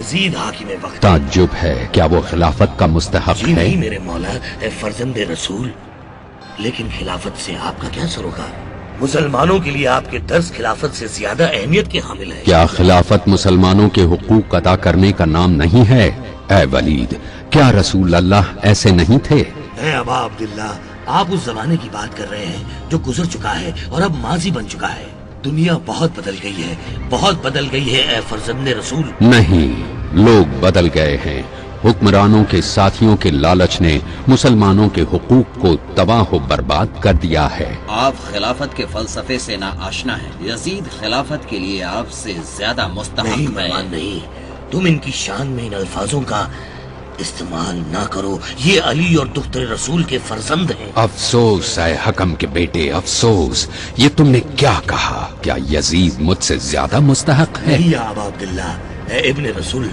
یزید حاکم وقت تعجب ہے، کیا وہ خلافت کا مستحق جی ہے؟ نہیں میرے مولا، اے فرزند رسول، لیکن خلافت سے آپ کا کیا سروکار؟ مسلمانوں کے لیے آپ کے درس خلافت سے زیادہ اہمیت کے حامل ہے۔ کیا خلافت مسلمانوں کے حقوق ادا کرنے کا نام نہیں ہے؟ اے ولید، کیا رسول اللہ ایسے نہیں تھے؟ اے ابا عبداللہ، آپ اس زمانے کی بات کر رہے ہیں جو گزر چکا ہے اور اب ماضی بن چکا ہے۔ دنیا بہت بدل گئی ہے، بہت بدل گئی ہے اے فرزند رسول۔ نہیں، لوگ بدل گئے ہیں۔ حکمرانوں کے ساتھیوں کے لالچ نے مسلمانوں کے حقوق کو تباہ و برباد کر دیا ہے۔ آپ خلافت کے فلسفے سے نا آشنا ہیں۔ یزید خلافت کے لیے آپ سے زیادہ نہیں مستحق ہے۔ مہمان نہیں، تم ان کی شان میں ان الفاظوں کا استعمال نہ کرو، یہ علی اور دختر رسول کے فرزند ہیں۔ افسوس اے حکم کے بیٹے، افسوس، یہ تم نے کیا کہا؟ کیا یزید مجھ سے زیادہ مستحق ہے؟ نہیں یا ابا عبداللہ، اے ابن رسول